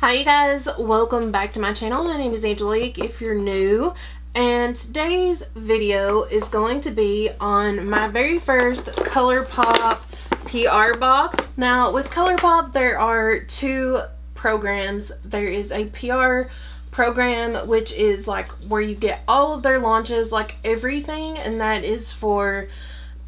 Hi you guys, welcome back to my channel. My name is Angelique if you're new, and today's video is going to be on my very first Colourpop PR box. Now with Colourpop there are two programs. There is a PR program which is like where you get all of their launches, like everything, and that is for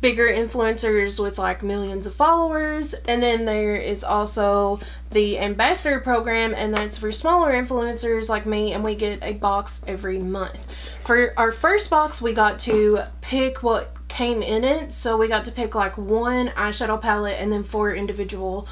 bigger influencers with like millions of followers. And then there is also the ambassador program, and that's for smaller influencers like me, and we get a box every month. For our first box we got to pick what came in it, so we got to pick like one eyeshadow palette and then 4 individual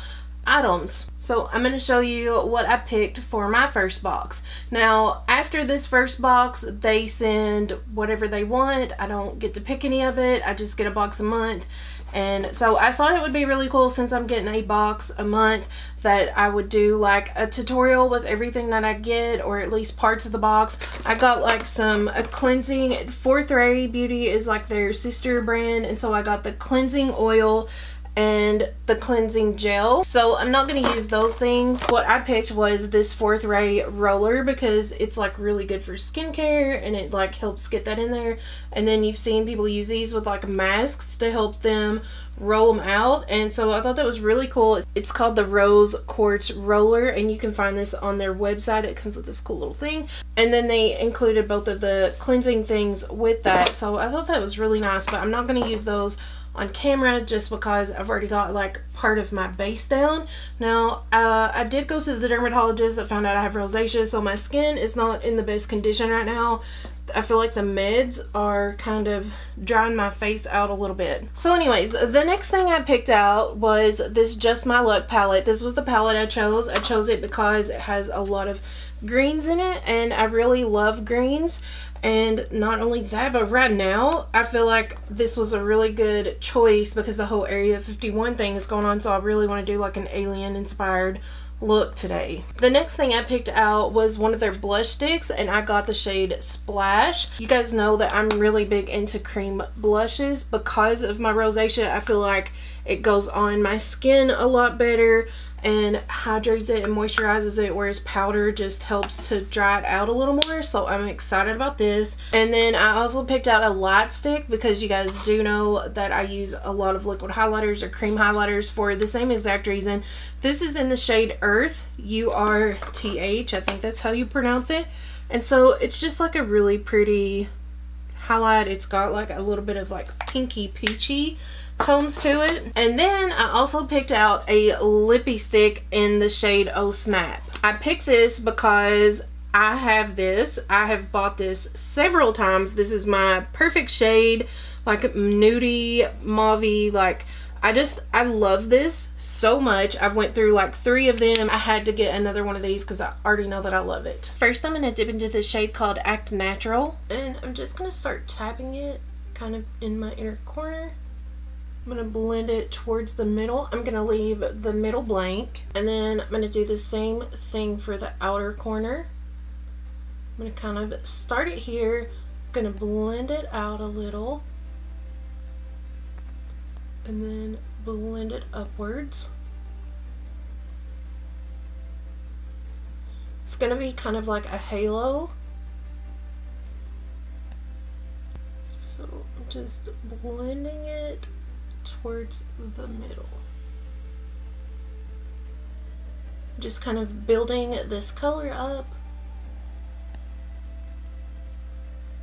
items. So I'm going to show you what I picked for my first box. Now after this first box they send whatever they want. I don't get to pick any of it. I just get a box a month. And so I thought it would be really cool, since I'm getting a box a month, that I would do like a tutorial with everything that I get, or at least parts of the box. I got like a cleansing. Fourth Ray Beauty is like their sister brand, and so I got the cleansing oil and the cleansing gel. So I'm not going to use those things. What I picked was this Fourth Ray roller because it's like really good for skincare and it like helps get that in there. And then you've seen people use these with like masks to help them roll them out, and so I thought that was really cool. It's called the Rose Quartz roller, and you can find this on their website. It comes with this cool little thing, and then they included both of the cleansing things with that, so I thought that was really nice. But I'm not going to use those on camera just because I've already got like part of my base down. Now I did go to the dermatologist that found out I have rosacea, so my skin is not in the best condition right now. I feel like the meds are kind of drying my face out a little bit. So anyways, the next thing I picked out was this Just My Luck palette. This was the palette I chose. I chose it because it has a lot of greens in it, and I really love greens. And not only that, but right now I feel like this was a really good choice because the whole Area 51 thing is going on, so I really want to do like an alien inspired look today. The next thing I picked out was one of their blush sticks, and I got the shade Splash. You guys know that I'm really big into cream blushes because of my rosacea. I feel like it goes on my skin a lot better and hydrates it and moisturizes it, whereas powder just helps to dry it out a little more. So I'm excited about this. And then I also picked out a light stick because you guys do know that I use a lot of liquid highlighters or cream highlighters for the same exact reason. This is in the shade Earth, U-R-T-H, I think that's how you pronounce it. And so it's just like a really pretty highlight. It's got like a little bit of like pinky peachy tones to it. And then I also picked out a Lippy Stick in the shade Oh Snap. I picked this because I have this. I have bought this several times. This is my perfect shade, like nudie, mauvey, like I love this so much. I've went through like 3 of them. I had to get another one of these because I already know that I love it. First I'm going to dip into this shade called Act Natural, and I'm just going to start tapping it kind of in my inner corner. I'm going to blend it towards the middle. I'm going to leave the middle blank, and then I'm going to do the same thing for the outer corner. I'm going to kind of start it here. I'm going to blend it out a little and then blend it upwards. It's going to be kind of like a halo. So I'm just blending it towards the middle. Just kind of building this color up.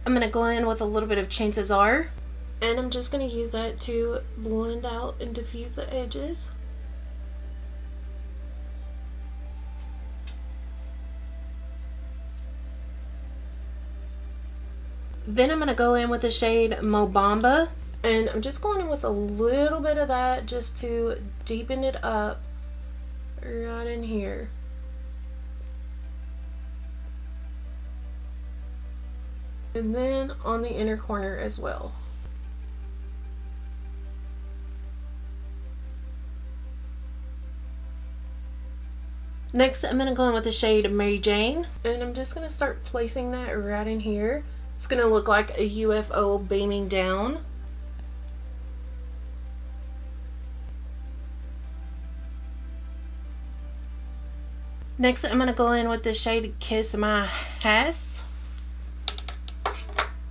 I'm going to go in with a little bit of Chances Are, and I'm just going to use that to blend out and diffuse the edges. Then I'm going to go in with the shade Mobamba, and I'm just going in with a little bit of that just to deepen it up right in here. And then on the inner corner as well. Next I'm going to go in with the shade Mary Jane, and I'm just going to start placing that right in here. It's going to look like a UFO beaming down. Next, I'm going to go in with the shade Kiss My Ass.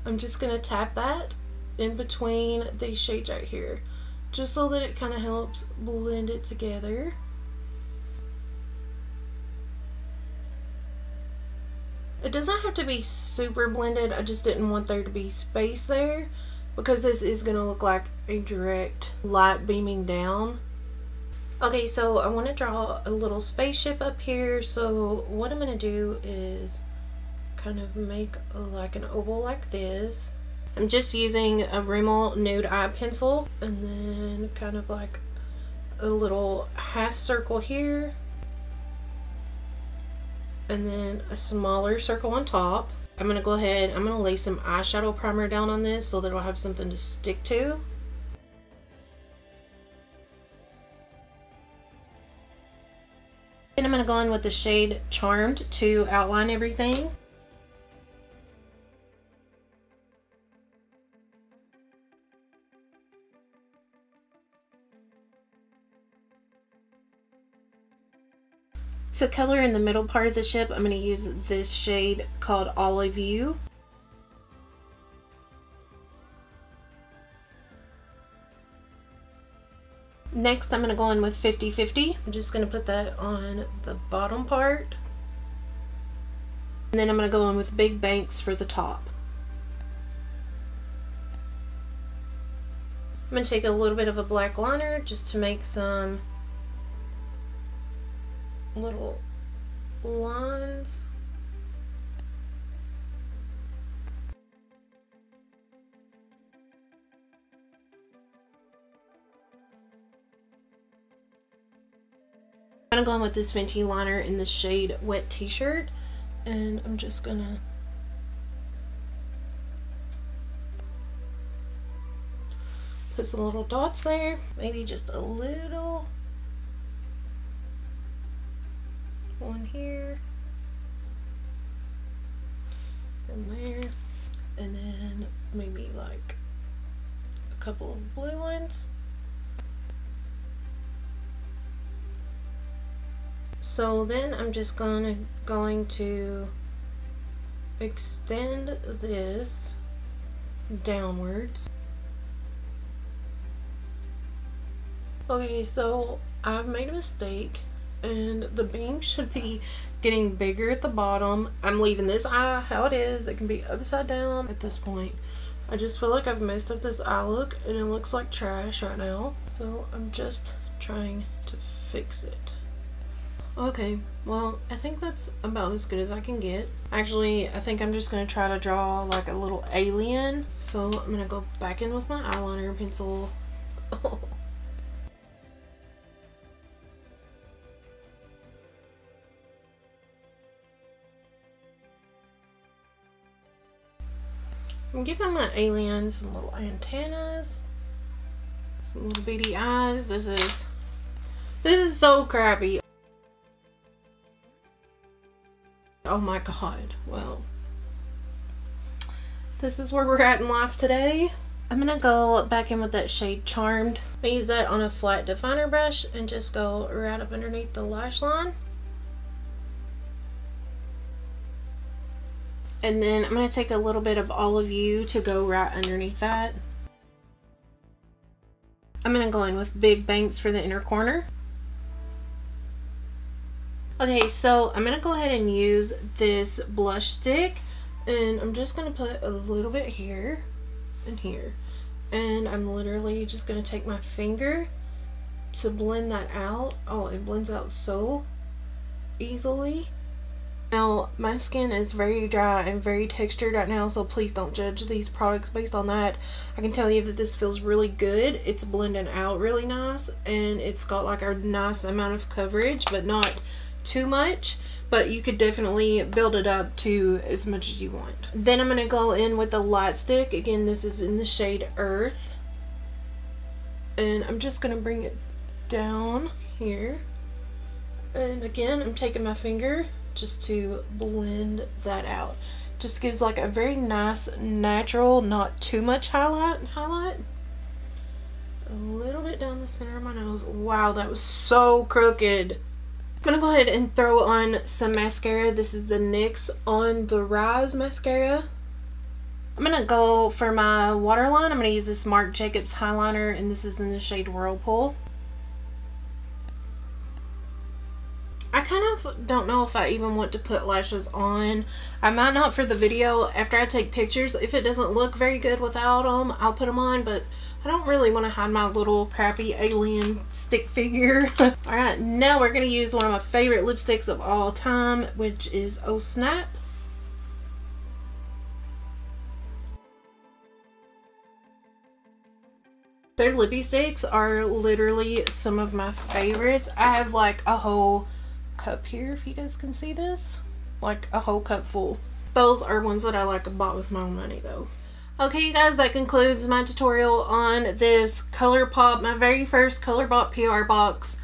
I'm just going to tap that in between these shades right here, just so that it kind of helps blend it together. It doesn't have to be super blended, I just didn't want there to be space there, because this is going to look like a direct light beaming down. Okay, so I want to draw a little spaceship up here, so what I'm going to do is kind of make like an oval like this. I'm just using a Rimmel nude eye pencil, and then kind of like a little half circle here, and then a smaller circle on top. I'm going to go ahead, I'm going to lay some eyeshadow primer down on this so that it'll have something to stick to. And I'm going to go in with the shade Charmed to outline everything. To color in the middle part of the ship, I'm going to use this shade called Olive You. Next, I'm going to go in with 50-50. I'm just going to put that on the bottom part. And then I'm going to go in with Big Banks for the top. I'm going to take a little bit of a black liner just to make some little lines. I'm gonna go in with this Fenty liner in the shade Wet T-shirt, and I'm just gonna put some little dots there, maybe just a little. One here and there, and then maybe like a couple of blue ones. So then I'm just going to extend this downwards. Okay, so I've made a mistake, and the beam should be getting bigger at the bottom. I'm leaving this eye how it is. It can be upside down at this point. I just feel like I've messed up this eye look, and it looks like trash right now. So I'm just trying to fix it. Okay, well, I think that's about as good as I can get. Actually, I think I'm just going to try to draw like a little alien. So I'm going to go back in with my eyeliner pencil. I'm giving my alien some little antennas, some little beady eyes. This is so crappy. Oh my god. Well, this is where we're at in life today. I'm gonna go back in with that shade Charmed. I use that on a flat definer brush and just go right up underneath the lash line. And then I'm going to take a little bit of Olive You to go right underneath that. I'm going to go in with Big Banks for the inner corner. Okay, so I'm going to go ahead and use this blush stick, and I'm just going to put a little bit here and here. And I'm literally just going to take my finger to blend that out. Oh, it blends out so easily. Now, my skin is very dry and very textured right now, so please don't judge these products based on that. I can tell you that this feels really good. It's blending out really nice, and it's got like a nice amount of coverage, but not too much. But you could definitely build it up to as much as you want. Then I'm going to go in with the light stick. Again, this is in the shade Earth. And I'm just going to bring it down here. And again, I'm taking my finger just to blend that out. Just gives like a very nice, natural, not too much highlight. A little bit down the center of my nose. Wow, that was so crooked. I'm gonna go ahead and throw on some mascara. This is the NYX On The Rise mascara. I'm gonna go for my waterline. I'm gonna use this Marc Jacobs highliner, and this is in the shade Whirlpool. I kind of don't know if I even want to put lashes on. I might not for the video. After I take pictures, if it doesn't look very good without them, I'll put them on, but I don't really want to hide my little crappy alien stick figure. Alright, now we're going to use one of my favorite lipsticks of all time, which is Oh Snap. Their Lippy Sticks are literally some of my favorites. I have like a whole cup here, if you guys can see this, like a whole cup full. Those are ones that I like bought with my own money though. Okay, you guys, that concludes my tutorial on this Colourpop, my very first Colourpop PR box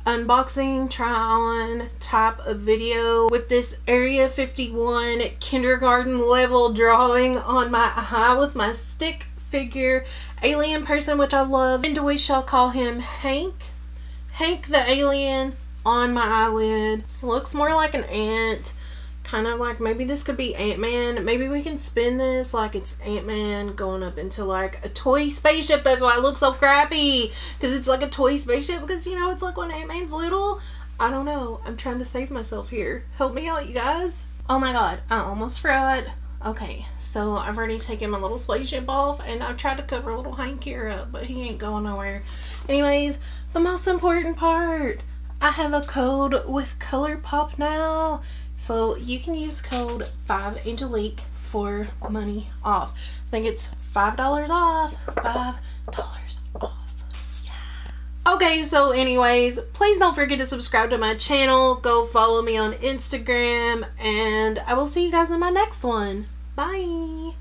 unboxing, try on type of video with this Area 51 kindergarten level drawing on my eye with my stick figure alien person, which I love, and we shall call him Hank the alien on my eyelid. Looks more like an ant, kind of like maybe this could be Ant-Man. Maybe we can spin this like it's Ant-Man going up into like a toy spaceship. That's why it looks so crappy, because it's like a toy spaceship, because you know it's like when Ant-Man's little. I don't know, I'm trying to save myself here. Help me out, you guys. Oh my god, I almost forgot. Okay, so I've already taken my little spaceship off, and I've tried to cover little Hank here up, but he ain't going nowhere. Anyways, the most important part, I have a code with Colourpop now, so you can use code 5Angelique for money off. I think it's $5 off. $5 off. Yeah. Okay, so anyways, please don't forget to subscribe to my channel. Go follow me on Instagram, and I will see you guys in my next one. Bye.